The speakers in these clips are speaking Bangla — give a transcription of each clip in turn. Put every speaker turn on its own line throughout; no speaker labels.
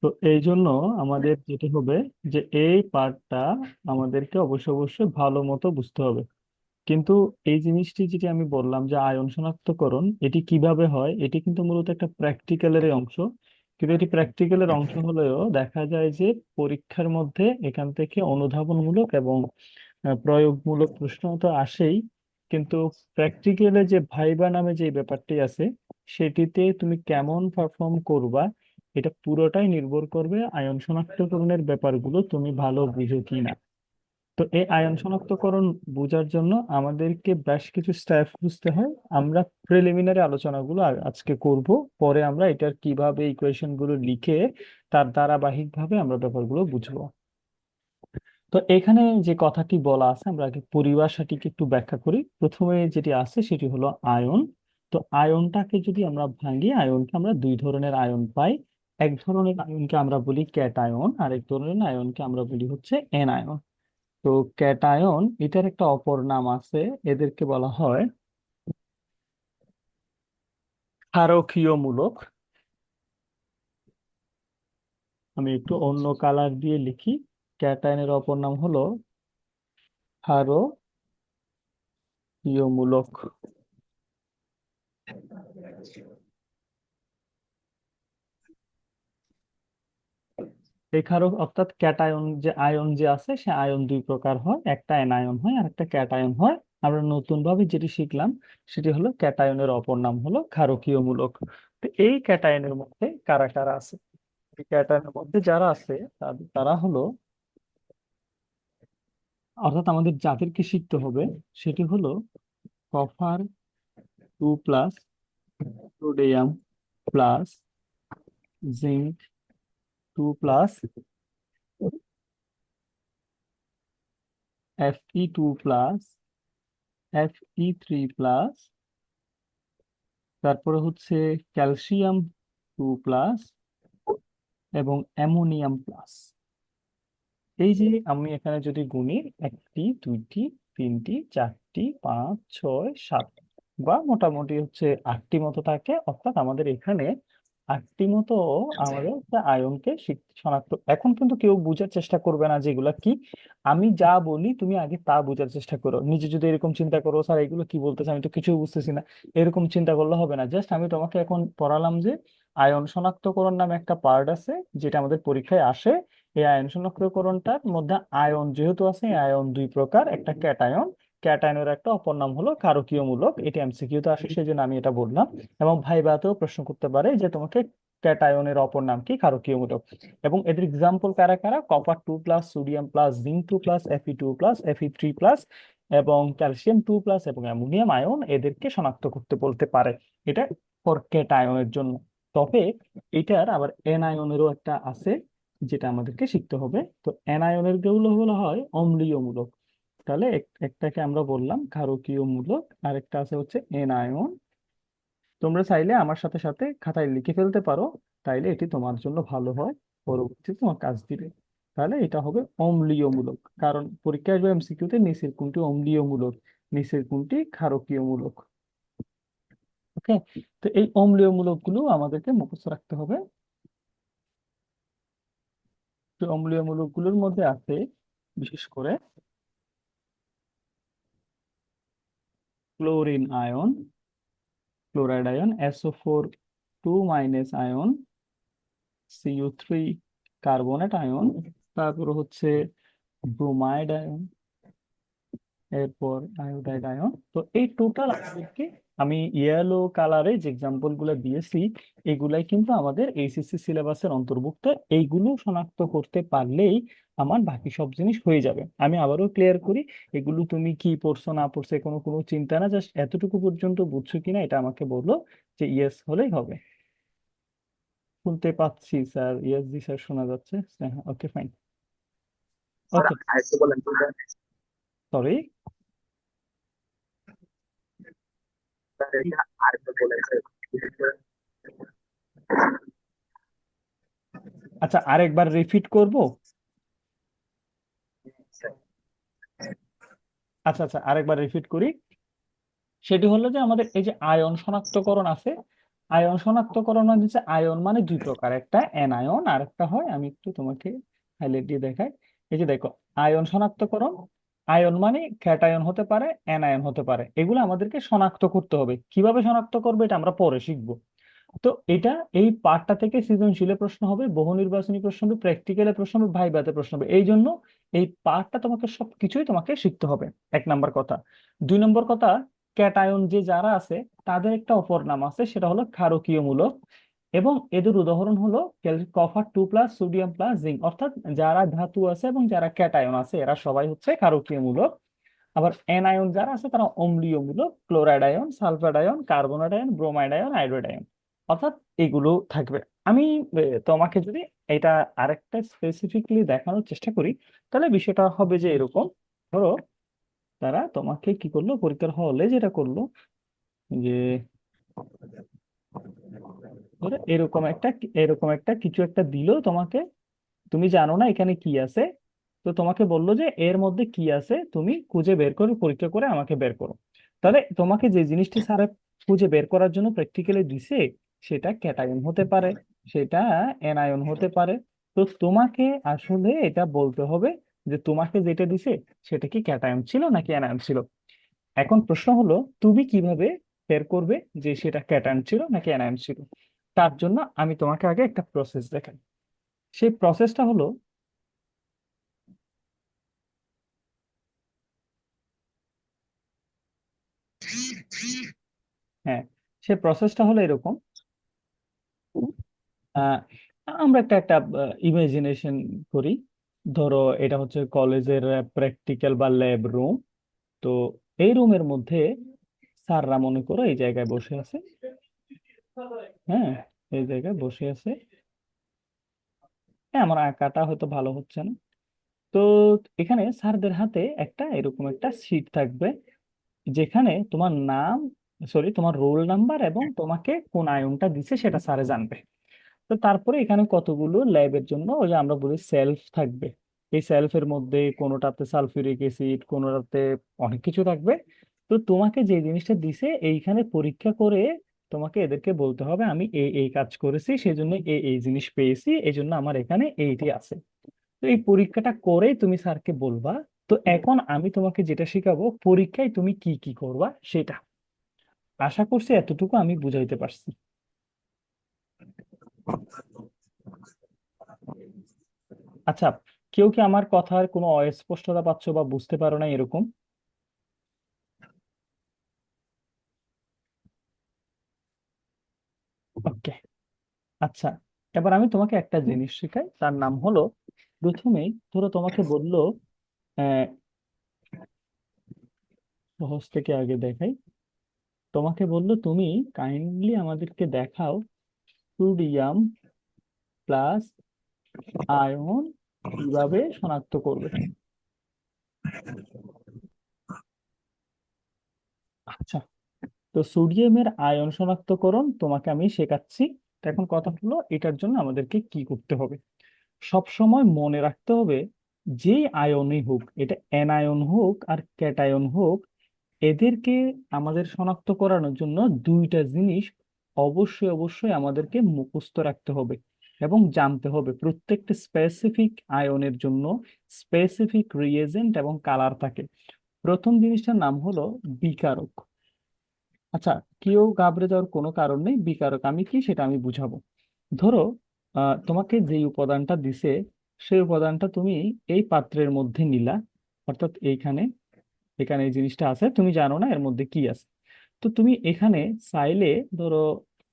তো এই জন্য আমাদের যেটা হবে যে এই পার্টটা আমাদেরকে অবশ্যই অবশ্যই ভালো মতো বুঝতে হবে। কিন্তু এই জিনিসটি যেটি আমি বললাম যে আয়ন শনাক্তকরণ, এটি কিভাবে হয়, এটি কিন্তু মূলত একটা প্র্যাকটিক্যালের অংশ। কিন্তু এটি প্র্যাকটিক্যালের অংশ হলেও দেখা যায় যে পরীক্ষার মধ্যে এখান থেকে অনুধাবনমূলক এবং প্রয়োগমূলক প্রশ্ন তো আসেই। কিন্তু প্র্যাকটিক্যালে যে ভাইবা নামে যে ব্যাপারটি আছে, সেটিতে তুমি কেমন পারফর্ম করবা, এটা পুরোটাই নির্ভর করবে আয়ন শনাক্তকরণের ব্যাপারগুলো তুমি ভালো বুঝো কিনা। তো এই আয়ন শনাক্তকরণ বোঝার জন্য আমাদেরকে বেশ কিছু স্টেপ বুঝতে হয়। আমরা প্রিলিমিনারি আলোচনাগুলো আজকে করব, পরে আমরা এটার কিভাবে ইকুয়েশন গুলো লিখে তার ধারাবাহিকভাবে আমরা ব্যাপারগুলো বুঝবো। তো এখানে যে কথাটি বলা আছে, আমরা আগে পরিভাষাটিকে একটু ব্যাখ্যা করি। প্রথমে যেটি আছে সেটি হলো আয়ন। তো আয়নটাকে যদি আমরা ভাঙি, আয়নকে আমরা দুই ধরনের আয়ন পাই। এক ধরনের আয়নকে আমরা বলি ক্যাটায়ন, আর এক ধরনের আয়নকে আমরা বলি হচ্ছে এনায়ন। তো ক্যাটায়ন এটার একটা অপর নাম আছে, এদেরকে বলা হয় ক্ষারকীয়মূলক। আমি একটু অন্য কালার দিয়ে লিখি। ক্যাটায়নের অপর নাম হলো ক্ষারকীয়মূলক। এই ক্ষারক অর্থাৎ ক্যাটায়ন যে আয়ন যে আছে, সে আয়ন দুই প্রকার হয়, একটা অ্যানায়ন হয় আর একটা ক্যাটায়ন হয়। আমরা নতুন ভাবে যেটি শিখলাম সেটি হলো ক্যাটায়নের অপর নাম হলো ক্ষারকীয়মূলক। তো এই ক্যাটায়নের মধ্যে কারা কারা আছে? এই ক্যাটায়নের মধ্যে যারা আছে তারা হলো, অর্থাৎ আমাদের যাদেরকে শিখতে হবে সেটি হলো copper 2+, sodium plus, zinc 2+, Fe2+, Fe3+, তারপরে হচ্ছে ক্যালসিয়াম 2+, এবং অ্যামোনিয়াম প্লাস। এই যে আমি এখানে যদি গুনি, একটি, দুইটি, তিনটি, চারটি, পাঁচ, ছয়, সাত, বা মোটামুটি হচ্ছে আটটি মতো থাকে। অর্থাৎ আমাদের এখানে আটটি মতো আমাদের একটা আয়নকে শনাক্ত। এখন কিন্তু কেউ বোঝার চেষ্টা করবে না যেগুলা কি। আমি যা বলি তুমি আগে তা বোঝার চেষ্টা করো। নিজে যদি এরকম চিন্তা করো, স্যার এগুলো কি বলতেছে, আমি তো কিছু বুঝতেছি না, এরকম চিন্তা করলে হবে না। জাস্ট আমি তোমাকে এখন পড়ালাম যে আয়ন শনাক্তকরণ নামে একটা পার্ট আছে, যেটা আমাদের পরীক্ষায় আসে। এই আয়ন শনাক্তকরণটার মধ্যে আয়ন যেহেতু আছে, এই আয়ন দুই প্রকার, একটা ক্যাটায়ন, ক্যাটায়নের একটা অপর নাম হলো ক্ষারকীয়মূলক। এটি এমসিকিউ তে আসে, সেই জন্য আমি এটা বললাম। এবং ভাইভাতেও প্রশ্ন করতে পারে যে তোমাকে ক্যাটায়নের অপর নাম কি, ক্ষারকীয়মূলক। এবং এদের এক্সাম্পল কারা কারা: copper 2+, sodium plus, zinc 2+, Fe2+, Fe3+, এবং ক্যালসিয়াম 2+, এবং অ্যামোনিয়াম আয়ন, এদেরকে শনাক্ত করতে বলতে পারে। এটা ফর ক্যাটায়নের জন্য। তবে এটার আবার এনায়নেরও একটা আছে, যেটা আমাদেরকে শিখতে হবে। তো অ্যানায়নের গুলো হলো হয় অম্লীয়মূলক। তাহলে একটাকে আমরা বললাম ক্ষারকীয়মূলক, আরেকটা আছে হচ্ছে এনায়ন। তোমরা চাইলে আমার সাথে সাথে খাতায় লিখে ফেলতে পারো, তাইলে এটি তোমার জন্য ভালো হয়, পরবর্তীতে তোমার কাজ দিবে। তাহলে এটা হবে অম্লীয়মূলক, কারণ পরীক্ষায় আসবে এমসিকিউতে নিচের কোনটি অম্লীয়মূলক, নিচের কোনটি ক্ষারকীয়মূলক। ওকে। তো এই অম্লীয়মূলক গুলো আমাদেরকে মুখস্থ রাখতে হবে। তো অম্লীয়মূলক গুলোর মধ্যে আছে বিশেষ করে chlorine ion, chloride ion, SO4 2- ion, CO3 carbonate ion, তারপর হচ্ছে ব্রোমাইড আয়ন, এরপর আয়োডাইড আয়ন। তো এই টোটাল আমাদেরকে, আমি ইয়েলো কালারে যে এক্সাম্পল গুলো দিয়েছি, এগুলাই কিন্তু আমাদের এইচএসসি সিলেবাসের অন্তর্ভুক্ত। এইগুলো শনাক্ত করতে পারলেই আমার বাকি সব জিনিস হয়ে যাবে। আমি আবারও ক্লিয়ার করি, এগুলো তুমি কি পড়ছো না পড়ছো কোনো কোনো চিন্তা না, জাস্ট এতটুকু পর্যন্ত বুঝছো কিনা এটা আমাকে বললো, যে ইয়েস হলেই হবে। শুনতে পাচ্ছি স্যার, ইয়েস জি স্যার শোনা যাচ্ছে। হ্যাঁ, ওকে ফাইন। ওকে, সরি। আচ্ছা, আরেকবার রিপিট করব। আচ্ছা আচ্ছা, আরেকবার রিপিট করি। সেটি হলো যে আমাদের এই যে আয়ন শনাক্তকরণ আছে, আয়ন শনাক্তকরণ মানে হচ্ছে আয়ন মানে দুই প্রকার, একটা অ্যানায়ন আর একটা হয়, আমি একটু তোমাকে হাইলাইট দিয়ে দেখাই। এই যে দেখো, আয়ন শনাক্তকরণ, আয়ন মানে ক্যাটায়ন হতে পারে, অ্যানায়ন হতে পারে, এগুলো আমাদেরকে শনাক্ত করতে হবে। কিভাবে শনাক্ত করবে এটা আমরা পরে শিখবো। তো এটা, এই পার্টটা থেকে সৃজনশীলে প্রশ্ন হবে, বহু নির্বাচনী প্রশ্ন হবে, প্র্যাকটিক্যালে প্রশ্ন হবে, ভাইভাতে প্রশ্ন হবে। এই জন্য এই পার্টটা তোমাকে সবকিছুই তোমাকে শিখতে হবে, এক নাম্বার কথা। দুই নম্বর কথা, ক্যাটায়ন যে যারা আছে তাদের একটা অপর নাম আছে, সেটা হলো ক্ষারকীয় মূলক। এবং এদের উদাহরণ হলো কপার 2+ সোডিয়াম প্লাস জিঙ্ক, অর্থাৎ যারা ধাতু আছে এবং যারা ক্যাটায়ন আছে এরা সবাই হচ্ছে ক্ষারকীয় মূলক। আবার এনায়ন যারা আছে তারা অম্লীয় মূলক, chloride ion, sulphide ion, carbonate ion, bromide ion, iodide ion, অর্থাৎ এগুলো থাকবে। আমি তোমাকে যদি এটা আরেকটা স্পেসিফিকলি দেখানোর চেষ্টা করি, তাহলে বিষয়টা হবে যে এরকম। ধরো তারা তোমাকে কি করলো, পরীক্ষার হলে যেটা করলো যে, ধরো এরকম একটা কিছু একটা দিল তোমাকে, তুমি জানো না এখানে কি আছে, তো তোমাকে বললো যে এর মধ্যে কি আছে তুমি খুঁজে বের করে পরীক্ষা করে আমাকে বের করো। তাহলে তোমাকে যে জিনিসটি স্যার খুঁজে বের করার জন্য প্র্যাকটিক্যালি দিছে, সেটা ক্যাটায়ন হতে পারে, সেটা অ্যানায়ন হতে পারে। তো তোমাকে আসলে এটা বলতে হবে যে তোমাকে যেটা দিছে সেটা কি ক্যাটায়ন ছিল নাকি অ্যানায়ন ছিল। এখন প্রশ্ন হলো, তুমি কিভাবে বের করবে যে সেটা ক্যাটায়ন ছিল নাকি অ্যানায়ন ছিল। তার জন্য আমি তোমাকে আগে একটা প্রসেস দেখাই। সেই প্রসেসটা হলো, হ্যাঁ, সে প্রসেসটা হলো এরকম। আহ, আমরা একটা একটা ইমাজিনেশন করি। ধরো এটা হচ্ছে কলেজের প্র্যাকটিক্যাল বা ল্যাব রুম। তো এই রুমের মধ্যে স্যাররা মনে করো এই জায়গায় বসে আছে। হ্যাঁ, এই জায়গায় বসে আছে। হ্যাঁ, আমার আঁকাটা হয়তো ভালো হচ্ছে না। তো এখানে স্যারদের হাতে একটা এরকম একটা শীট থাকবে, যেখানে তোমার নাম, সরি তোমার রোল নাম্বার এবং তোমাকে কোন আয়নটা দিছে সেটা স্যারে জানবে। তো তারপরে এখানে কতগুলো ল্যাবের জন্য ওই যে আমরা বলি সেলফ থাকবে। এই সেলফের মধ্যে কোনোটাতে সালফিউরিক অ্যাসিড, কোনোটাতে অনেক কিছু থাকবে। তো তোমাকে যে জিনিসটা দিছে এইখানে পরীক্ষা করে তোমাকে এদেরকে বলতে হবে আমি এই এই কাজ করেছি, সেই জন্য এই এই জিনিস পেয়েছি, এই জন্য আমার এখানে এইটি আছে। তো এই পরীক্ষাটা করে তুমি স্যারকে বলবা। তো এখন আমি তোমাকে যেটা শিখাবো, পরীক্ষায় তুমি কি কি করবা সেটা। আশা করছি এতটুকু আমি বুঝাইতে পারছি। আচ্ছা, কেউ কি আমার কথার কোনো অস্পষ্টতা পাচ্ছ বা বুঝতে পারো না এরকম? ওকে। আচ্ছা, এবার আমি তোমাকে একটা জিনিস শেখাই, তার নাম হলো, প্রথমেই ধরো তোমাকে বললো, আহ, সহজ থেকে আগে দেখাই। তোমাকে বললো তুমি কাইন্ডলি আমাদেরকে দেখাও সোডিয়াম প্লাস আয়ন কিভাবে শনাক্ত করবে। আচ্ছা, তো সোডিয়ামের আয়ন শনাক্তকরণ তোমাকে আমি শেখাচ্ছি। তো এখন কথা হলো এটার জন্য আমাদেরকে কি করতে হবে। সব সময় মনে রাখতে হবে, যে আয়নই হোক, এটা অ্যানায়ন হোক আর ক্যাটায়ন হোক, এদেরকে আমাদের শনাক্ত করানোর জন্য দুইটা জিনিস অবশ্যই অবশ্যই আমাদেরকে মুখস্থ রাখতে হবে এবং জানতে হবে। প্রত্যেকটা স্পেসিফিক আয়নের জন্য স্পেসিফিক রিয়েজেন্ট এবং কালার থাকে। প্রথম জিনিসটার নাম হলো বিকারক। আচ্ছা, কেউ ঘাবড়ে যাওয়ার কোনো কারণ নেই, বিকারক আমি কি সেটা আমি বুঝাবো। ধরো তোমাকে যে উপাদানটা দিছে, সেই উপাদানটা তুমি এই পাত্রের মধ্যে নিলা, অর্থাৎ এইখানে, এখানে এই জিনিসটা আছে, তুমি জানো না এর মধ্যে কি আছে। তো তুমি এখানে চাইলে, ধরো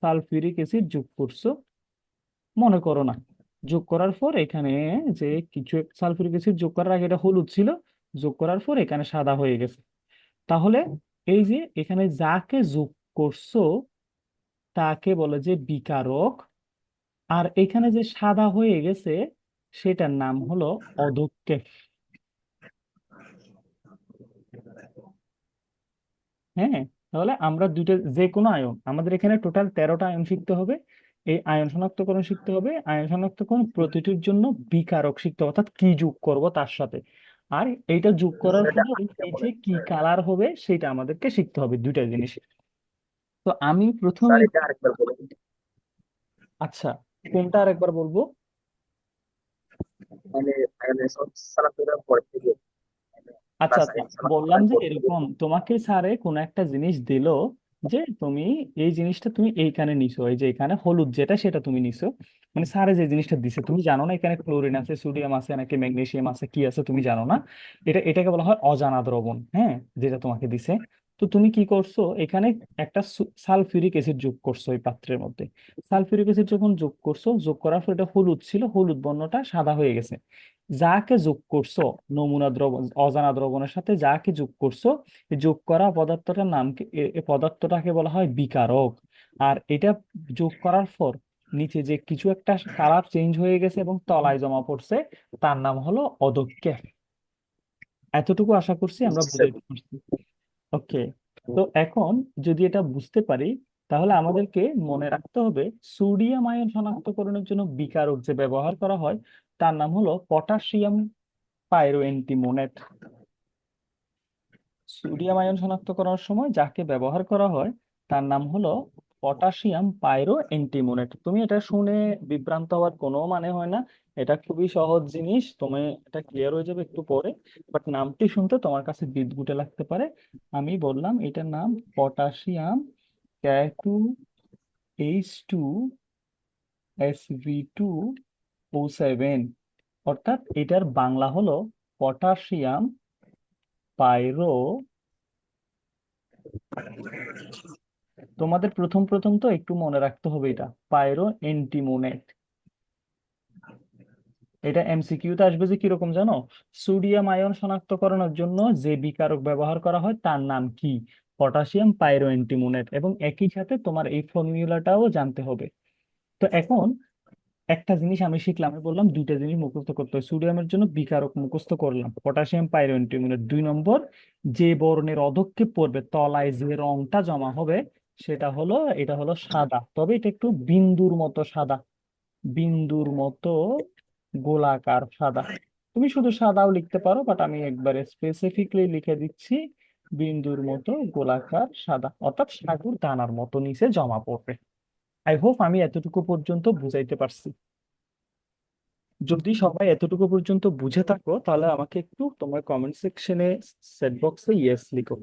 সালফিউরিক অ্যাসিড যোগ করছো, মনে করো না, যোগ করার পর এখানে যে কিছু সালফিউরিক অ্যাসিড যোগ করার আগে এটা হলুদ ছিল, যোগ করার পর এখানে সাদা হয়ে গেছে। তাহলে এই যে এখানে যাকে যোগ করছো তাকে বলে যে বিকারক। আর এখানে যে সাদা হয়ে গেছে সেটার নাম হলো অধক্ষেপ। হ্যাঁ, তাহলে আমরা দুইটা, যে কোনো আয়ন, আমাদের এখানে টোটাল 13টা আয়ন শিখতে হবে। এই আয়ন শনাক্তকরণ শিখতে হবে, আয়ন শনাক্তকরণ প্রতিটির জন্য বিকারক শিখতে হবে, অর্থাৎ কি যোগ করব তার সাথে। আর এইটা যোগ করার ফলে এই যে কি কালার হবে সেটা আমাদেরকে শিখতে হবে, দুইটা জিনিস। তো আমি প্রথমে,
স্যার এটা আরেকবার বলুন।
আচ্ছা কোনটা আরেকবার বলবো?
মানে আয়নের শনাক্তকরণ পর থেকে,
আচ্ছা
প্লাস
আচ্ছা,
আয়ন
বললাম
শনাক্তকরণের
যে
পর থেকে।
এরকম তোমাকে স্যারে কোনো একটা জিনিস দিল, যে তুমি এই জিনিসটা তুমি এইখানে নিছো, এই যে এখানে হলুদ যেটা সেটা তুমি নিছো, মানে স্যারে যে জিনিসটা দিছে তুমি জানো না এখানে ক্লোরিন আছে, সোডিয়াম আছে নাকি ম্যাগনেসিয়াম আছে, কি আছে তুমি জানো না, এটাকে বলা হয় অজানা দ্রবণ, হ্যাঁ, যেটা তোমাকে দিছে। তো তুমি কি করছো এখানে, একটা সালফিউরিক অ্যাসিড যোগ করছো এই পাত্রের মধ্যে। সালফিউরিক অ্যাসিড যখন যোগ করছো, যোগ করার পর এটা হলুদ ছিল, হলুদ বর্ণটা সাদা হয়ে গেছে। যাকে যোগ করছো, নমুনা দ্রবণ অজানা দ্রবণের সাথে যাকে যোগ করছো, এই যোগ করা পদার্থটার নাম এই পদার্থটাকে বলা হয় বিকারক। আর এটা যোগ করার পর নিচে যে কিছু একটা কালার চেঞ্জ হয়ে গেছে এবং তলায় জমা পড়ছে, তার নাম হলো অদক্ষেপ। এতটুকু আশা করছি আমরা
জি স্যার।
বুঝাইতে পারছি। ওকে। তো এখন যদি এটা বুঝতে পারি, তাহলে আমাদেরকে মনে রাখতে হবে সোডিয়াম আয়ন শনাক্তকরণের জন্য বিকারক যে ব্যবহার করা হয়, তার নাম হলো পটাশিয়াম পাইরোএন্টিমোনেট। সোডিয়াম আয়ন শনাক্ত করার সময় যাকে ব্যবহার করা হয় তার নাম হলো পটাশিয়াম পাইরো অ্যান্টিমোনেট। তুমি এটা শুনে বিভ্রান্ত হওয়ার কোনো মানে হয় না, এটা খুবই সহজ জিনিস, তুমি এটা ক্লিয়ার হয়ে যাবে একটু পরে। বাট নামটি শুনতে তোমার কাছে বিদঘুটে লাগতে পারে। আমি বললাম এটার নাম পটাশিয়াম K2H2SV2O7, অর্থাৎ এটার বাংলা হলো পটাশিয়াম পাইরো। তোমাদের প্রথম প্রথম তো একটু মনে রাখতে হবে, এটা পাইরো এন্টিমোনেট। এটা এমসিকিউতে আসবে যে কিরকম জানো, সোডিয়াম আয়ন শনাক্তকরণের জন্য যে বিকারক ব্যবহার করা হয় তার নাম কি, পটাশিয়াম পাইরো এন্টিমোনেট, এবং একই সাথে তোমার এই ফর্মুলাটাও জানতে হবে। তো এখন একটা জিনিস আমি শিখলাম, আমি বললাম দুইটা জিনিস মুখস্থ করতে হয়, সোডিয়ামের জন্য বিকারক মুখস্থ করলাম পটাশিয়াম পাইরোঅ্যান্টিমোনেট, দুই নম্বর যে বর্ণের অধক্ষেপ পড়বে তলায় যে রংটা জমা হবে সেটা হলো, এটা হলো সাদা, তবে এটা একটু বিন্দুর মতো সাদা, বিন্দুর মতো গোলাকার সাদা। তুমি শুধু সাদাও লিখতে পারো, বাট আমি একবারে স্পেসিফিকলি লিখে দিচ্ছি বিন্দুর মতো গোলাকার সাদা, অর্থাৎ সাগুর দানার মতো নিচে জমা পড়বে। আই হোপ আমি এতটুকু পর্যন্ত বুঝাইতে পারছি। যদি সবাই এতটুকু পর্যন্ত বুঝে থাকো তাহলে আমাকে একটু তোমার কমেন্ট সেকশনে সেট বক্সে ইয়েস লিখো।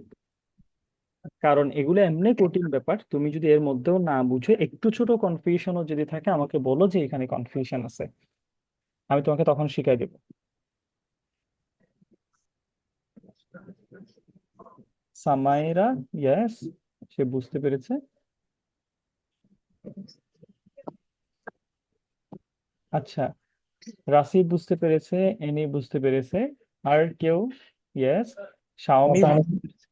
কারণ এগুলো এমনি কঠিন ব্যাপার, তুমি যদি এর মধ্যেও না বুঝো, একটু ছোট কনফিউশনও যদি থাকে আমাকে বলো যে এখানে কনফিউশন আছে, আমি তোমাকে তখন শিখাই দেবো। সামাইরা, ইয়েস, সে বুঝতে পেরেছে। আচ্ছা, রাসিব বুঝতে পেরেছে, এনি বুঝতে পেরেছে, আর কেউ? ইয়েস, শাওমি
স্যার,
বুঝতে পেরেছে।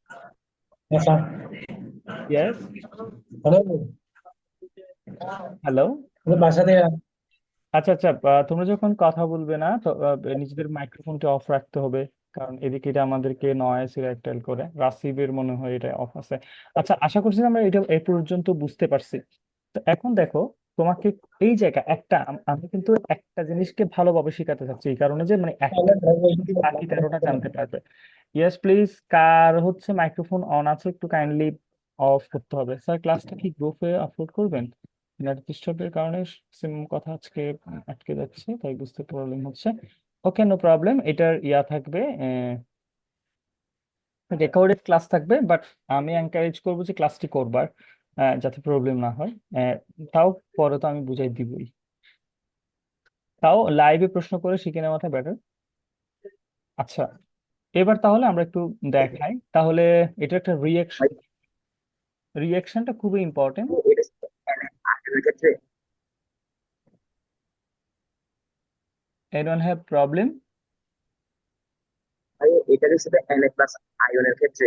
Yes,
hello,
hello.
বাসা থেকে।
আচ্ছা আচ্ছা, তোমরা যখন কথা বলবে না তো নিজেদের মাইক্রোফোনটা অফ রাখতে হবে, কারণ এদিকে এটা আমাদেরকে নয়েজ রিডাক্টেল করে। রাসিবের মনে হয় এটা অফ আছে। আচ্ছা, আশা করছি আমরা এটা এ পর্যন্ত বুঝতে পারছি। তো এখন দেখো, তোমাকে এই জায়গা একটা আমি কিন্তু একটা জিনিসকে ভালোভাবে শেখাতে চাচ্ছি, এই কারণে যে মানে একটা তুমি বাকি 13টা জানতে পারবে। ইয়েস প্লিজ, কার হচ্ছে মাইক্রোফোন অন আছে একটু কাইন্ডলি অফ করতে হবে। স্যার ক্লাসটা কি গ্রুপে আপলোড করবেন? নেট ডিস্টার্বের কারণে সিম কথা আজকে আটকে যাচ্ছে, তাই বুঝতে প্রবলেম হচ্ছে। ওকে, নো প্রবলেম, এটার ইয়া থাকবে, রেকর্ডেড ক্লাস থাকবে, বাট আমি এনকারেজ করবো যে ক্লাসটি করবার, যাতে প্রবলেম না হয়। আহ, তাও পরে তো আমি বুঝাই দিবই, তাও লাইভে প্রশ্ন করে শিখে নেওয়াটা বেটার। আচ্ছা, এবার তাহলে আমরা একটু দেখাই তাহলে। এটা একটা রিয়াকশন,
ভাই,
রিয়াকশনটা খুবই ইম্পর্টেন্ট।
এটা আয়নের ক্ষেত্রে,
আই ডোন্ট হ্যাভ প্রবলেম।
ভাই এটা যে শুধু Na প্লাস আয়নের ক্ষেত্রে।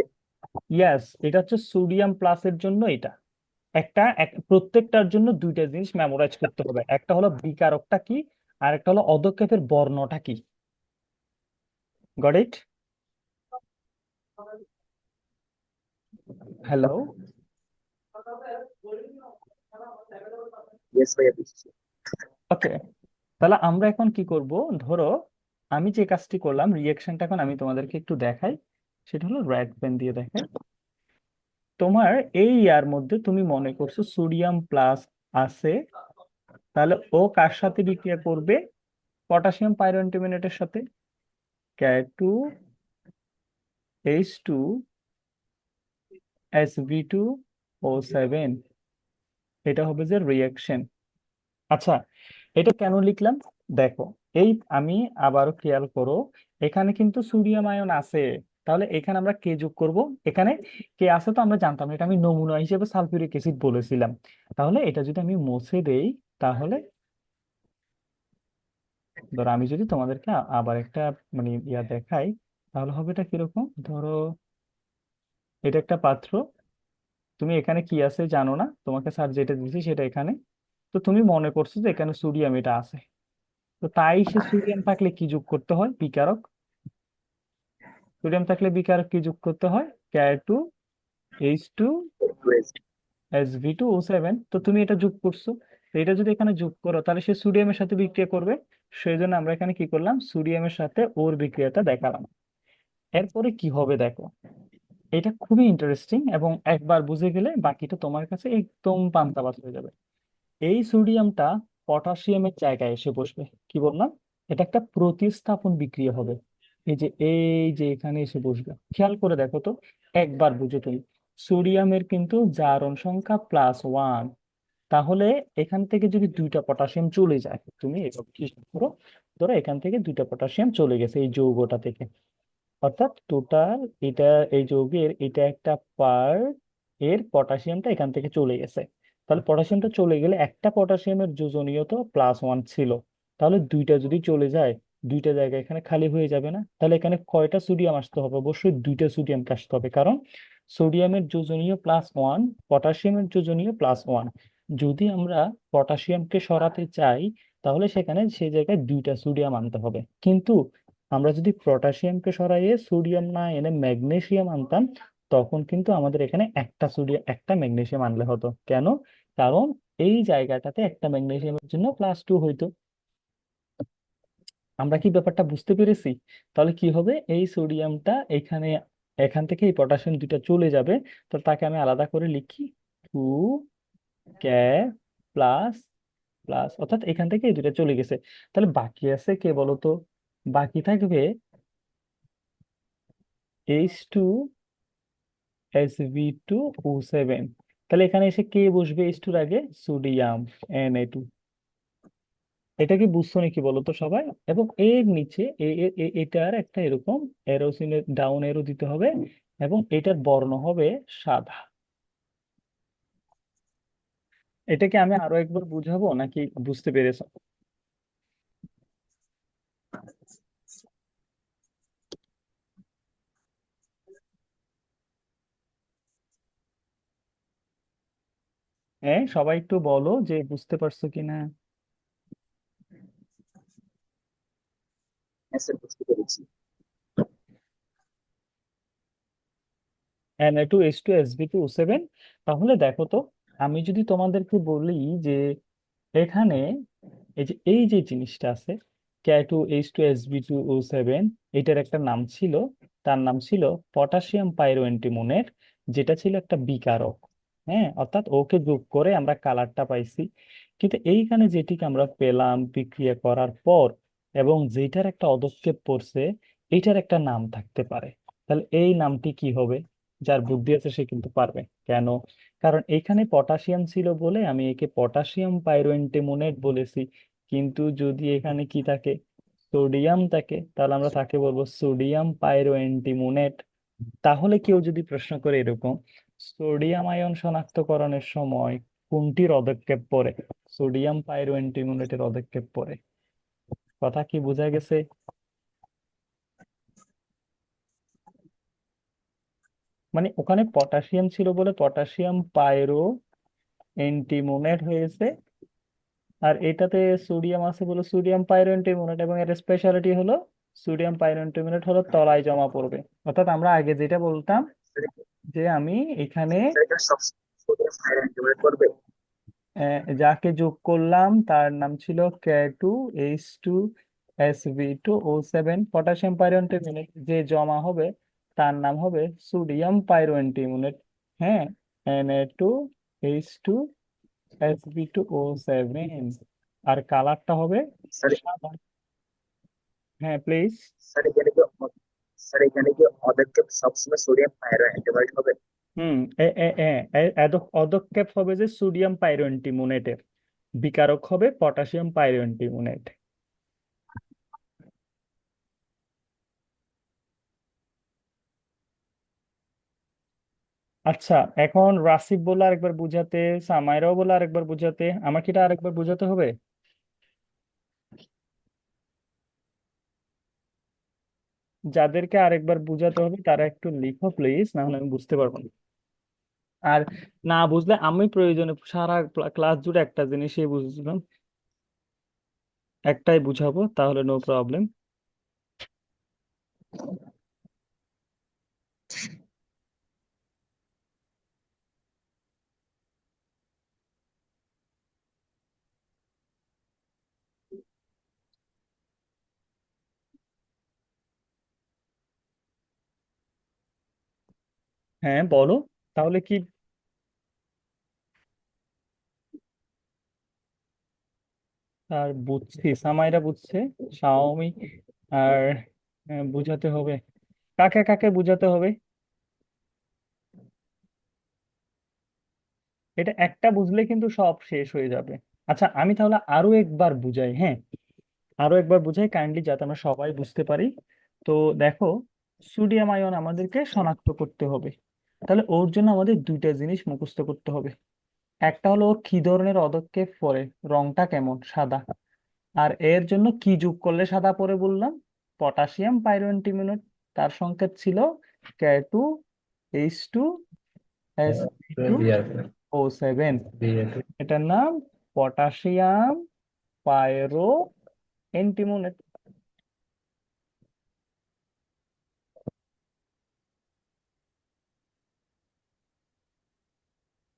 ইয়াস, এটা হচ্ছে সোডিয়াম প্লাসের জন্য এটা প্রত্যেকটার জন্য দুইটা জিনিস মেমোরাইজ করতে হবে, একটা হলো বিকারকটা কি, আর একটা হলো অদক্ষেপের বর্ণটা কি। Got it? হ্যালো।
ইয়েস ভাইয়া, বুঝছি।
ওকে, তাহলে আমরা এখন কি করব, ধরো আমি যে কাজটি করলাম রিয়েকশনটা এখন আমি তোমাদেরকে একটু দেখাই, সেটা হলো রেড পেন দিয়ে দেখাই। তোমার এই ইয়ার মধ্যে তুমি মনে করছো সোডিয়াম প্লাস আছে, তাহলে ও কার সাথে বিক্রিয়া করবে? পটাশিয়াম পাইরোঅ্যান্টিমনেটের সাথে। K2H2SB2O7, এটা হবে যে রিয়াকশন। আচ্ছা, এটা কেন লিখলাম দেখো। এই আমি আবারও খেয়াল করো, এখানে কিন্তু সোডিয়াম আয়ন আছে, তাহলে এখানে আমরা কে যোগ করব। এখানে কে আছে তো আমরা জানতাম না, এটা আমি নমুনা হিসেবে সালফিউরিক অ্যাসিড বলেছিলাম। তাহলে এটা যদি আমি মুছে দেই, তাহলে ধরো আমি যদি তোমাদেরকে আবার একটা মানে ইয়া দেখাই, তাহলে হবে এটা কিরকম। ধরো এটা একটা পাত্র, তুমি এখানে কি আছে জানো না, তোমাকে স্যার যেটা দিয়েছে সেটা এখানে। তো তুমি মনে করছো যে এখানে সোডিয়াম এটা আছে, তো তাই সে সোডিয়াম থাকলে কি যোগ করতে হয়? বিকারক। সোডিয়াম থাকলে বিকারক কি যোগ করতে হয়? K2H2
twist
SV2O7। তো তুমি এটা যোগ করছো, তো এটা যদি এখানে যোগ করো তাহলে সে সোডিয়ামের সাথে বিক্রিয়া করবে। সেই জন্য আমরা এখানে কি করলাম, সোডিয়ামের সাথে ওর বিক্রিয়াটা দেখালাম। এরপরে কি হবে দেখো, এটা খুবই ইন্টারেস্টিং, এবং একবার বুঝে গেলে বাকিটা তোমার কাছে একদম পান্তা ভাত হয়ে যাবে। এই সোডিয়ামটা পটাশিয়ামের জায়গায় এসে বসবে। কি বললাম? এটা একটা প্রতিস্থাপন বিক্রিয়া হবে। এই যে এখানে এসে বসবে, খেয়াল করে দেখো তো, একবার বুঝো তুমি। সোডিয়ামের কিন্তু জারণ সংখ্যা +1, তাহলে এখান থেকে যদি দুইটা পটাশিয়াম চলে যায়, তুমি এভাবে হিসাব করো। ধরো এখান থেকে দুইটা পটাশিয়াম চলে গেছে এই যৌগটা থেকে, অর্থাৎ টোটাল এটা, এই যৌগের এটা একটা পার্ট, এর পটাশিয়ামটা এখান থেকে চলে গেছে। তাহলে পটাশিয়ামটা চলে গেলে একটা পটাশিয়ামের যোজনীয় তো +1 ছিল, তাহলে দুইটা যদি চলে যায়, দুইটা জায়গা এখানে খালি হয়ে যাবে না? তাহলে এখানে কয়টা সোডিয়াম আসতে হবে? অবশ্যই দুইটা সোডিয়াম আসতে হবে, কারণ সোডিয়ামের যোজনীয় +1, পটাশিয়ামের যোজনীয় +1। যদি আমরা পটাশিয়ামকে সরাতে চাই, তাহলে সেখানে সেই জায়গায় দুইটা সোডিয়াম আনতে হবে। কিন্তু আমরা যদি পটাশিয়ামকে সরাইয়ে সোডিয়াম না এনে ম্যাগনেসিয়াম আনতাম, তখন কিন্তু আমাদের এখানে একটা সোডিয়াম একটা ম্যাগনেসিয়াম আনলে হতো। কেন? কারণ এই জায়গাটাতে একটা ম্যাগনেসিয়ামের জন্য +2 হইতো। আমরা কি ব্যাপারটা বুঝতে পেরেছি? তাহলে কি হবে, এই সোডিয়ামটা এখানে, এখান থেকে এই পটাশিয়াম দুইটা চলে যাবে, তো তাকে আমি আলাদা করে লিখি 2K প্লাস প্লাস, অর্থাৎ এখান থেকে এই দুইটা চলে গেছে। তাহলে বাকি আছে কে বলতো? বাকি থাকবে H2SB2O7। তাহলে এখানে এসে কে বসবে H2-র আগে? Sodium, Na2। এটা কি বুঝছো নাকি বলো তো সবাই? এবং এর নিচে এটার একটা এরকম এরো চিহ্ন, ডাউন এরো দিতে হবে, এবং এটার বর্ণ হবে সাদা। এটাকে আমি আরো একবার বুঝাবো নাকি বুঝতে পেরেছো? হ্যাঁ, সবাই একটু বলো যে বুঝতে পারছো কিনা।
স্যার বুঝতে পেরেছি।
Na2H2SB2O7। তাহলে দেখো তো, আমি যদি তোমাদেরকে বলি যে এখানে এই যে জিনিসটা আছে, K2H2SB2O7, এটার একটা নাম ছিল, তার নাম ছিল পটাশিয়াম পাইরোঅ্যান্টিমনেট, যেটা ছিল একটা বিকারক। হ্যাঁ, অর্থাৎ ওকে যোগ করে আমরা কালারটা পাইছি। কিন্তু এইখানে যেটিকে আমরা পেলাম বিক্রিয়া করার পর, এবং যেটার একটা অদক্ষেপ পড়ছে, এইটার একটা নাম থাকতে পারে। তাহলে এই নামটি কি হবে? যার বুদ্ধি আছে সে কিন্তু পারবে। কেন? কারণ এখানে পটাশিয়াম ছিল বলে আমি একে পটাশিয়াম পাইরোঅ্যান্টিমনেট বলেছি। কিন্তু যদি এখানে কি থাকে, সোডিয়াম থাকে, তাহলে আমরা তাকে বলবো সোডিয়াম পাইরোঅ্যান্টিমনেট। তাহলে কেউ যদি প্রশ্ন করে এরকম, সোডিয়াম আয়ন শনাক্তকরণের সময় কোনটির পদক্ষেপ পড়ে? সোডিয়াম পাইরোঅ্যান্টিমনেটের পদক্ষেপ পড়ে। কথা কি বোঝা গেছে? মানে ওখানে পটাশিয়াম ছিল বলে পটাশিয়াম পাইরো অ্যান্টিমোনেট হয়েছে, আর এটাতে সোডিয়াম আছে বলে সোডিয়াম পাইরোঅ্যান্টিমোনেট, এবং এর স্পেশালিটি হলো সোডিয়াম পাইরোঅ্যান্টিমোনেট হলো তলায় জমা পড়বে। অর্থাৎ আমরা আগে যেটা বলতাম, যে আমি এখানে
স্যার এখানে সব সোডিয়াম আয়রন জয়েন করবে।
যাকে যোগ করলাম তার নাম ছিল K2H2SB2O7। পটাশিয়াম পাইরোঅ্যান্টিমোনেট যে জমা হবে তার নাম হবে সোডিয়াম পাইরোঅ্যান্টিমোনেট। হ্যাঁ, Na2H2SB2O7, আর কালারটা হবে
স্যার
সাদা। হ্যাঁ প্লিজ।
স্যার এখানে কি অদক্ষেপ সবসময় সোডিয়াম পায়রো অ্যান্টিবায়োটিক হবে?
হুম। অদক্ষেপ হবে যে সোডিয়াম পাইরোঅ্যান্টিমোনেটের, বিকারক হবে পটাশিয়াম পাইরোঅ্যান্টিমোনেট। আচ্ছা, এখন রাসিব বলে আরেকবার বুঝাতে, সামাইরাও বলে আরেকবার বুঝাতে, আমাকে এটা আরেকবার বুঝাতে হবে। যাদেরকে আরেকবার বুঝাতে হবে তারা একটু লিখো প্লিজ, না হলে আমি বুঝতে পারবো না। আর না বুঝলে আমি প্রয়োজনে সারা ক্লাস জুড়ে একটা জিনিসই বুঝলাম, একটাই বুঝাবো, তাহলে নো প্রবলেম। হ্যাঁ বলো, তাহলে কি? আর বুঝছি, সামাইরা বুঝছে, শাওমি আর বুঝাতে হবে। কাকে কাকে বুঝাতে হবে? এটা একটা বুঝলে কিন্তু সব শেষ হয়ে যাবে। আচ্ছা আমি তাহলে আরো একবার বুঝাই, হ্যাঁ, আরো একবার বুঝাই কাইন্ডলি, যাতে আমরা সবাই বুঝতে পারি। তো দেখো, সোডিয়াম আয়ন আমাদেরকে শনাক্ত করতে হবে, তাহলে ওর জন্য আমাদের দুইটা জিনিস মুখস্থ করতে হবে। একটা হলো ও কি ধরনের পদক্ষেপ পরে, রংটা কেমন, সাদা। আর এর জন্য কি যোগ করলে সাদা পড়ে বললাম, পটাশিয়াম পাইরোঅ্যান্টিমোনেট, তার সংকেত ছিল K2H2SB2O7।
বিআর
এটার নাম পটাশিয়াম পাইরো অ্যান্টিমোনেট।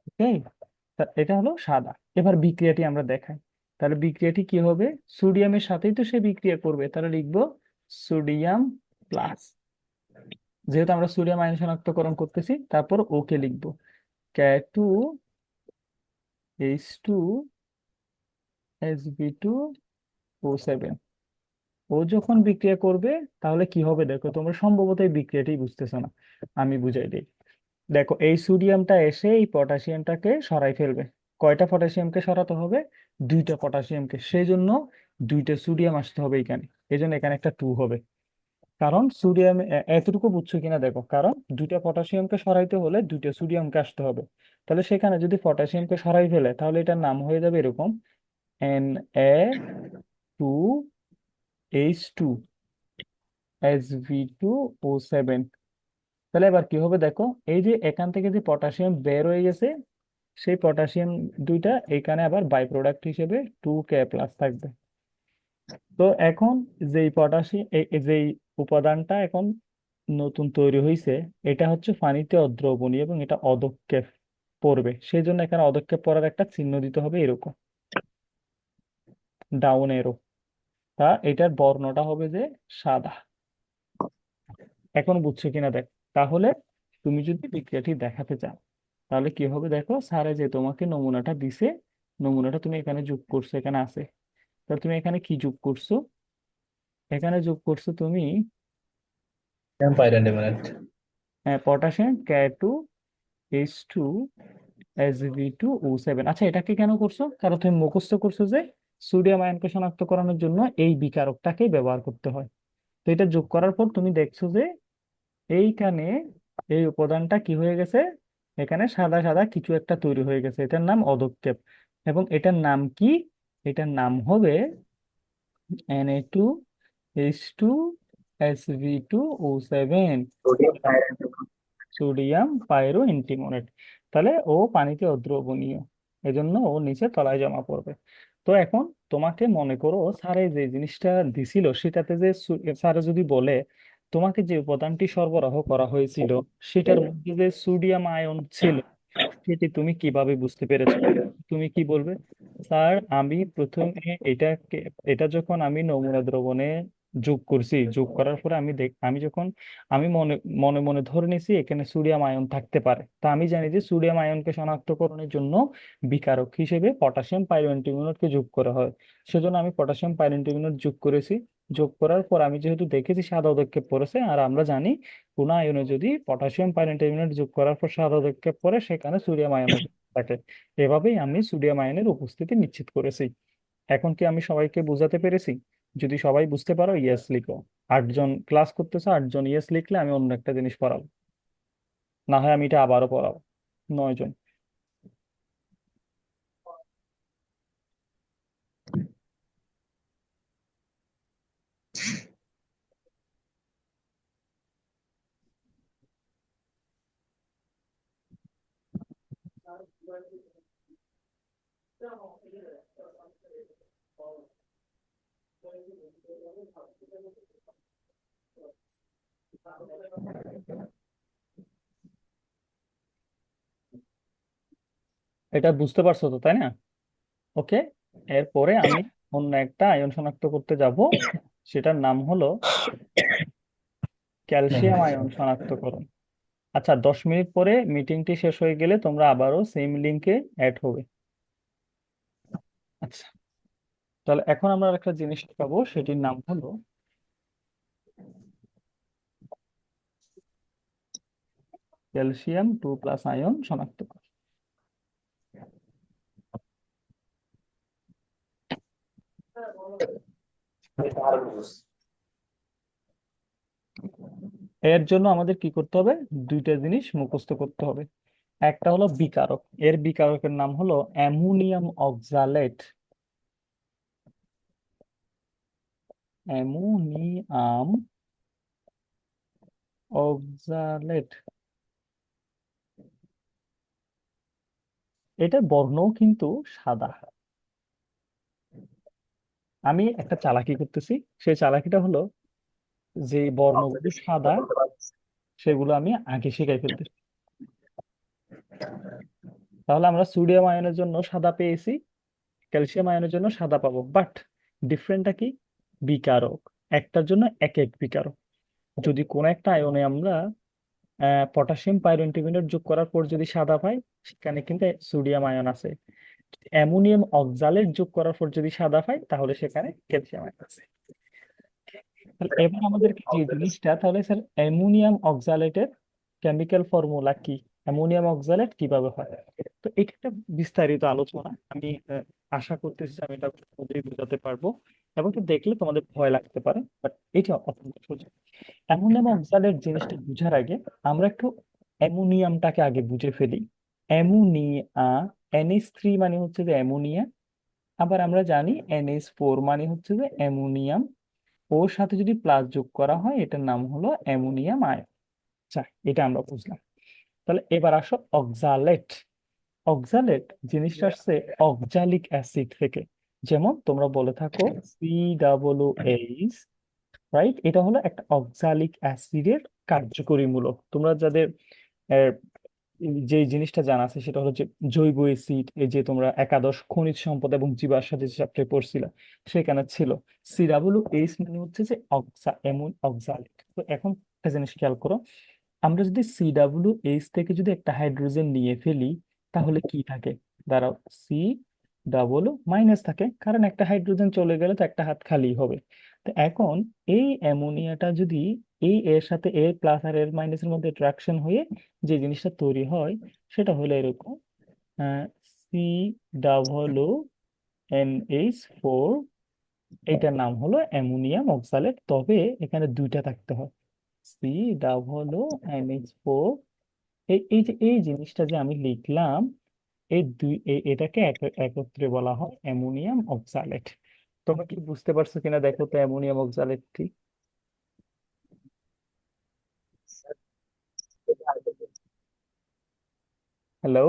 ওকে, এটা হলো সাদা। এবার বিক্রিয়াটি আমরা দেখাই। তাহলে বিক্রিয়াটি কি হবে, সোডিয়ামের সাথেই তো সে বিক্রিয়া করবে, তাহলে লিখবো সোডিয়াম প্লাস। যেহেতু আমরা সোডিয়াম আয়ন শনাক্তকরণ করতেছি, তারপর ওকে লিখবো K2H2SB2O7। ও যখন বিক্রিয়া করবে তাহলে কি হবে দেখো, তোমরা সম্ভবত এই বিক্রিয়াটি বুঝতেছো না, আমি বুঝাই দিই। দেখো, এই সোডিয়ামটা এসে এই পটাশিয়ামটাকে সরাই ফেলবে। কয়টা পটাশিয়ামকে সরাতে হবে? দুইটা পটাশিয়ামকে, সেই জন্য দুইটা সোডিয়াম আসতে হবে এখানে। এই জন্য এখানে একটা 2 হবে। কারণ সোডিয়াম, এতটুকু বুঝছো কিনা দেখো, কারণ দুইটা পটাশিয়ামকে সরাইতে হলে দুইটা সোডিয়ামকে আসতে হবে। তাহলে সেখানে যদি পটাশিয়ামকে সরাই ফেলে তাহলে এটার নাম হয়ে যাবে এরকম, Na2H2SB2O7। তাহলে এবার কি হবে দেখো, এই যে এখান থেকে যে পটাশিয়াম বের হয়ে গেছে, সেই পটাশিয়াম দুইটা এখানে আবার বাই প্রোডাক্ট হিসেবে 2K+ থাকবে। তো এখন যেই পটাশিয়াম, যেই উপাদানটা এখন নতুন তৈরি হয়েছে, এটা হচ্ছে পানিতে অদ্রবণীয় এবং এটা অদক্ষেপ পড়বে, সেই জন্য এখানে অদক্ষেপ পড়ার একটা চিহ্ন দিতে হবে এরকম, ডাউন এরো। তা এটার বর্ণটা হবে যে সাদা। এখন বুঝছো কিনা দেখ। তাহলে তুমি যদি বিক্রিয়াটি দেখাতে চাও, তাহলে কি হবে দেখো, স্যারে যে তোমাকে নমুনাটা দিছে, নমুনাটা তুমি এখানে যোগ করছো, এখানে আছে। তাহলে তুমি এখানে কি যোগ করছো? এখানে যোগ করছো তুমি
পাইরোনিউমেট।
Potassium K2H2SB2O7। আচ্ছা এটাকে কেন করছো? কারণ তুমি মুখস্থ করছো যে সোডিয়াম আয়নকে শনাক্ত করানোর জন্য এই বিকারকটাকেই ব্যবহার করতে হয়। তো এটা যোগ করার পর তুমি দেখছো যে এইখানে এই উপাদানটা কি হয়ে গেছে, এখানে সাদা সাদা কিছু একটা তৈরি হয়ে গেছে, এটার নাম অদক্ষেপ। এবং এটার নাম কি? এটার নাম হবে Na2H2SB2O7,
সোডিয়াম পায়রো।
সোডিয়াম পাইরো অ্যান্টিমোনেট। তাহলে ও পানিতে অদ্রবণীয়, এজন্য ও নিচে তলায় জমা পড়বে। তো এখন তোমাকে মনে করো স্যারে যে জিনিসটা দিছিল সেটাতে যে স্যারে যদি বলে তোমাকে যে উপাদানটি সরবরাহ করা হয়েছিল সেটার মধ্যে যে সোডিয়াম আয়ন ছিল, সেটি তুমি কিভাবে বুঝতে পেরেছো? তুমি কি বলবে? স্যার আমি প্রথমে এটাকে, এটা যখন আমি নমুনা দ্রবণে যোগ করছি, যোগ করার পরে আমি যখন আমি মনে মনে মনে ধরে নিয়েছি এখানে সোডিয়াম আয়ন থাকতে পারে, তা আমি জানি যে সোডিয়াম আয়নকে শনাক্তকরণের জন্য বিকারক হিসেবে পটাশিয়াম পাইরোঅ্যান্টিমোনেটকে যোগ করা হয়। সেজন্য আমি পটাশিয়াম পাইরোঅ্যান্টিমোনেট যোগ করেছি। যোগ করার পর আমি যেহেতু দেখেছি সাদা পদক্ষেপ পড়েছে, আর আমরা জানি কোন আয়নে যদি পটাশিয়াম পাইরোঅ্যান্টিমোনেট যোগ করার পর সাদা পদক্ষেপ পড়ে সেখানে সোডিয়াম আয়ন থাকে। এভাবেই আমি সোডিয়াম আয়নের উপস্থিতি নিশ্চিত করেছি। এখন কি আমি সবাইকে বোঝাতে পেরেছি? যদি সবাই বুঝতে পারো ইয়েস লিখো। 8 জন ক্লাস করতেছো, 8 জন ইয়েস লিখলে আমি অন্য একটা জিনিস পড়াবো, না হয় আমি এটা আবারও পড়াবো। 9 জন। এটা বুঝতে পারছো তো, তাই না? ওকে। এরপরে আমি অন্য একটা আয়ন শনাক্ত করতে যাব, সেটার নাম হলো ক্যালসিয়াম আয়ন শনাক্তকরণ। আচ্ছা, 10 মিনিট পরে মিটিংটি শেষ হয়ে গেলে তোমরা আবারও সেম লিঙ্কে অ্যাড হবে। আচ্ছা, তাহলে এখন আমরা একটা জিনিস পাবো, সেটির নাম হলো ক্যালসিয়াম 2+ আয়ন শনাক্তকরণ। এর জন্য আমাদের কি করতে হবে? দুইটা জিনিস মুখস্থ করতে হবে। একটা হলো বিকারক, এর বিকারকের নাম হলো অ্যামোনিয়াম অক্সালেট। অ্যামোনিয়াম অক্সালেট, এটার বর্ণও কিন্তু সাদা। আমি একটা চালাকি করতেছি, সেই চালাকিটা হলো যে বর্ণগুলো সাদা
বলতে পারছি।
সেগুলো আমি আগে শিখাই ফেলতেছি। তাহলে আমরা সোডিয়াম আয়নের জন্য সাদা পেয়েছি, ক্যালসিয়াম আয়নের জন্য সাদা পাবো, বাট ডিফারেন্টটা কি? বিকারক। একটার জন্য এক এক বিকারক। যদি কোনো একটা আয়নে আমরা পটাশিয়াম পাইরোঅ্যান্টিমোনেট যোগ করার পর যদি সাদা পাই, সেখানে কিন্তু সোডিয়াম আয়ন আছে। অ্যামোনিয়াম অক্সালেট যোগ করার পর যদি সাদা পাই, তাহলে সেখানে ক্যালসিয়াম আয়ন আছে। তাহলে এবার আমাদেরকে যে জিনিসটা, তাহলে স্যার অ্যামোনিয়াম অক্সালেটের কেমিক্যাল ফর্মুলা কি, অ্যামোনিয়াম অক্সালেট কিভাবে হয়? তো এটা একটা বিস্তারিত আলোচনা। আমি আশা করতেছি যে আমি এটা সহজেই বোঝাতে পারবো, এবং এটা দেখলে তোমাদের ভয় লাগতে পারে, বাট এটা অত্যন্ত সোজা। অ্যামোনিয়াম অক্সালেট জিনিসটা বুঝার আগে আমরা একটু অ্যামোনিয়ামটাকে আগে বুঝে ফেলি। অ্যামোনিয়া, NH3 মানে হচ্ছে যে অ্যামোনিয়া। আবার আমরা জানি NH4 মানে হচ্ছে যে অ্যামোনিয়াম। ওর সাথে যদি প্লাস যোগ করা হয় এটার নাম হলো অ্যামোনিয়াম আয়ন। আচ্ছা, এটা আমরা বুঝলাম। তাহলে এবার আসো অক্সালেট। অক্সালেট জিনিসটা আসছে অক্সালিক অ্যাসিড থেকে। যেমন তোমরা বলে থাকো COOH, রাইট? এটা হলো একটা অক্সালিক অ্যাসিডের কার্যকরী মূলক। তোমরা যাদের আহ, যে জিনিসটা জানা আছে সেটা হলো যে জৈব অ্যাসিড, এই যে তোমরা একাদশ খনিজ সম্পদ এবং জীবাশ্ম সাথে চ্যাপ্টারে পড়ছিলা, সেখানে ছিল COOH মানে হচ্ছে যে অক্সালেট। তো এখন একটা জিনিস খেয়াল করো, আমরা যদি COOH থেকে যদি একটা হাইড্রোজেন নিয়ে ফেলি, তাহলে কি থাকে? দাঁড়াও, C থাকে, কারণ একটা হাইড্রোজেন চলে গেলে তো একটা হাত খালি হবে। তো এখন এই অ্যামোনিয়াটা যদি এই এর সাথে A+ আর A- এর মধ্যে অ্যাট্রাকশন হয়ে যে জিনিসটা তৈরি হয়, সেটা হলো এরকম CONH4। এটার নাম হলো অ্যামোনিয়াম অক্সালেট, তবে এখানে দুইটা থাকতে হয়। COONH4। এই যে এই জিনিসটা যে আমি লিখলাম, এটাকে একত্রে বলা হয় অ্যামোনিয়াম অক্সালেট। তোমরা কি বুঝতে পারছো কিনা দেখো তো অ্যামোনিয়াম অক্সালেট কি? হ্যালো?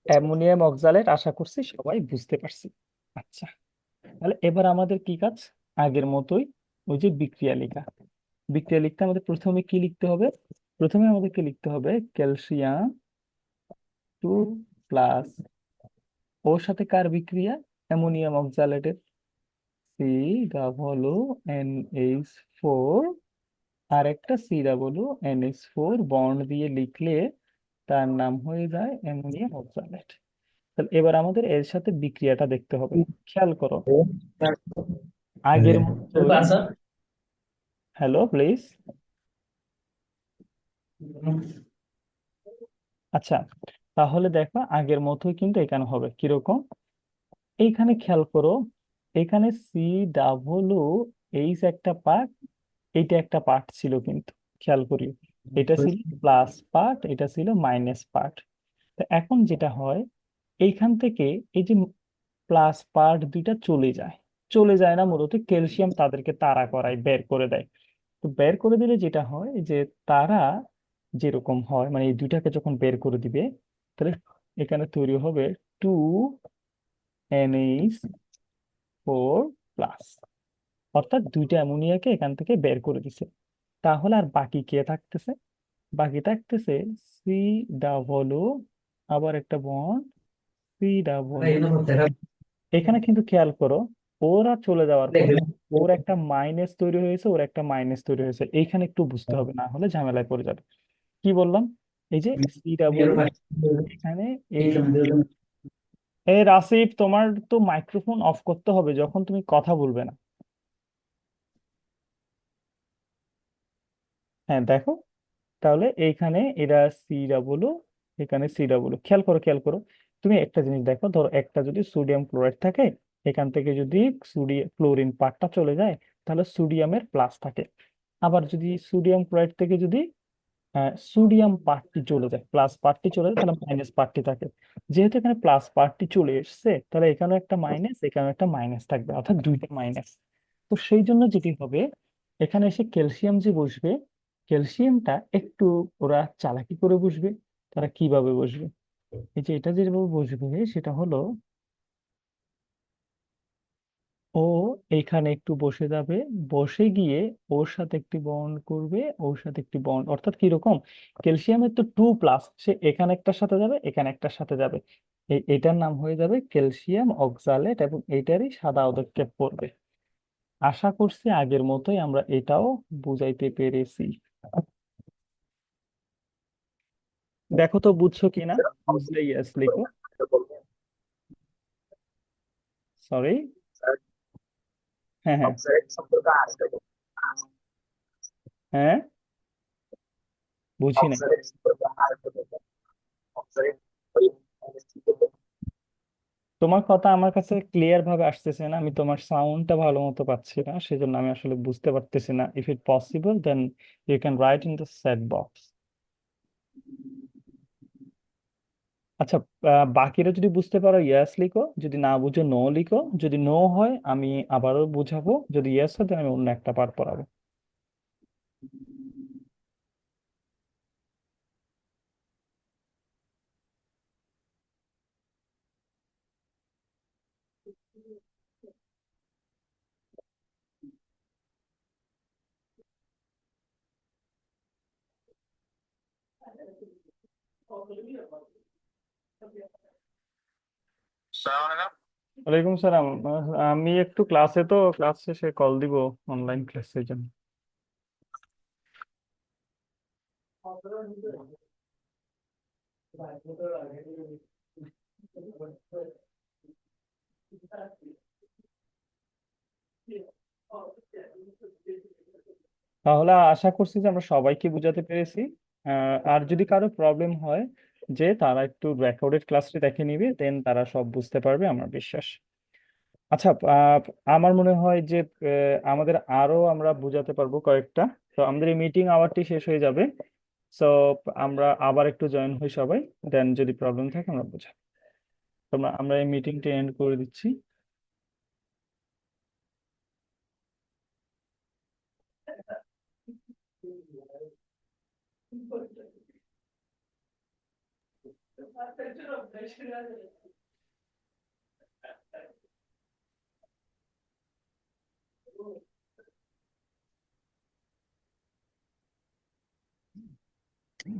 অ্যামোনিয়াম অক্সালেট আশা করছি সবাই বুঝতে পারছি। আচ্ছা, তাহলে এবার আমাদের কি কাজ? আগের মতোই, ওই যে বিক্রিয়া লেখা। বিক্রিয়া লিখতে আমাদের প্রথমে কি লিখতে হবে? প্রথমে আমাদেরকে লিখতে হবে ক্যালসিয়াম 2+। ওর সাথে কার বিক্রিয়া? অ্যামোনিয়াম অক্সালেটের। সি ডাবল ও NH4, আর একটা COO NH4 বন্ড দিয়ে লিখলে তার নাম হয়ে যায় অ্যামোনিয়াম অক্সালেট। তাহলে এবার আমাদের এর সাথে বিক্রিয়াটা দেখতে হবে। খেয়াল করো, আগের মতোই। Hello please. আচ্ছা, তাহলে দেখো আগের মতোই কিন্তু এখানে হবে কিরকম। এইখানে খেয়াল করো, এখানে COOH একটা পার্ট, এইটা একটা পার্ট ছিল কিন্তু, খেয়াল করি এটা ছিল প্লাস পার্ট, এটা ছিল মাইনাস পার্ট। তো এখন যেটা হয়, এইখান থেকে এই যে প্লাস পার্ট দুইটা চলে যায়, চলে যায় না, মূলত ক্যালসিয়াম তাদেরকে তাড়া করায়, বের করে দেয়। তো বের করে দিলে যেটা হয় যে তারা যেরকম হয়, মানে এই দুইটাকে যখন বের করে দিবে, তাহলে এখানে তৈরি হবে 2NH4+, অর্থাৎ দুইটা অ্যামোনিয়াকে এখান থেকে বের করে দিছে। তাহলে আর বাকি কে থাকতেছে? বাকি থাকতেছে সি ডাবল ও, আবার একটা বন্ড COO। এখানে কিন্তু খেয়াল করো, ওরা চলে যাওয়ার পর ওর একটা মাইনাস তৈরি হয়েছে, ওর একটা মাইনাস তৈরি হয়েছে, এইখানে একটু বুঝতে হবে, না হলে ঝামেলায় পড়ে যাবে। কি বললাম? এই যে COO, এখানে এই, এই রাসিফ, তোমার তো মাইক্রোফোন অফ করতে হবে যখন তুমি কথা বলবে না। হ্যাঁ দেখো, তাহলে এইখানে এরা COO, এখানে COO, খেয়াল করো খেয়াল করো। তুমি একটা জিনিস দেখো, ধরো একটা যদি সোডিয়াম ক্লোরাইড থাকে, এখান থেকে যদি ক্লোরিন পার্টটা চলে যায়, তাহলে সোডিয়ামের প্লাস থাকে। আবার যদি সোডিয়াম ক্লোরাইড থেকে যদি সোডিয়াম পার্টটি চলে যায়, প্লাস পার্টটি চলে যায়, তাহলে মাইনাস পার্টটি থাকে। যেহেতু এখানে প্লাস পার্টটি চলে এসেছে, তাহলে এখানে একটা মাইনাস, এখানে একটা মাইনাস থাকবে, অর্থাৎ দুইটা মাইনাস। তো সেই জন্য যেটি হবে, এখানে এসে ক্যালসিয়াম যে বসবে, ক্যালসিয়ামটা একটু ওরা চালাকি করে বসবে। তারা কিভাবে বসবে? এই যে এটা যেভাবে বসবে সেটা হলো, ও এইখানে একটু বসে যাবে, বসে গিয়ে ওর সাথে একটি বন্ড করবে, ওর সাথে একটি বন্ড, অর্থাৎ কিরকম, ক্যালসিয়ামের তো 2+, সে এখানে একটার সাথে যাবে, এখানে একটার সাথে যাবে, এটার নাম হয়ে যাবে ক্যালসিয়াম অক্সালেট, এবং এটারই সাদা পদক্ষেপ পড়বে। আশা করছি আগের মতোই আমরা এটাও বুঝাইতে পেরেছি। দেখো তো বুঝছো কিনা, বুঝলে ইয়েস লিখো। সরি। হ্যাঁ হ্যাঁ।
অক্সাইড সম্পর্কে আসবে।
হ্যাঁ, বুঝি নাই।
অক্সাইড সম্পর্কে আসবে। অক্সাইড ওই
তোমার কথা আমার কাছে ক্লিয়ার ভাবে আসতেছে না, আমি তোমার সাউন্ডটা ভালো মতো পাচ্ছি না, সেজন্য আমি আসলে বুঝতে পারতেছি না। If it possible then you can write in the chat box. আচ্ছা, বাকিরা যদি বুঝতে পারো ইয়েস লিখো, যদি না বুঝো নো লিখো। যদি নো হয় আমি আবারও বুঝাবো, যদি ইয়েস হয় তাহলে আমি অন্য একটা পার্ট পড়াবো। ওয়ালাইকুম সালাম। আমি একটু ক্লাসে, তো ক্লাস শেষে কল দিব, অনলাইন ক্লাসের জন্য। তাহলে আশা করছি যে আমরা সবাইকে বুঝাতে পেরেছি। আর যদি কারো প্রবলেম হয়, যে তারা একটু রেকর্ডেড ক্লাসটি দেখে নিবে, দেন তারা সব বুঝতে পারবে আমার বিশ্বাস। আচ্ছা, আমার মনে হয় যে আমাদের আরো আমরা বুঝাতে পারবো কয়েকটা। তো আমাদের এই মিটিং আওয়ারটি শেষ হয়ে যাবে, সো আমরা আবার একটু জয়েন হই সবাই, দেন যদি প্রবলেম থাকে আমরা বুঝাই। তোমরা, আমরা এই মিটিংটি এন্ড করে দিচ্ছি।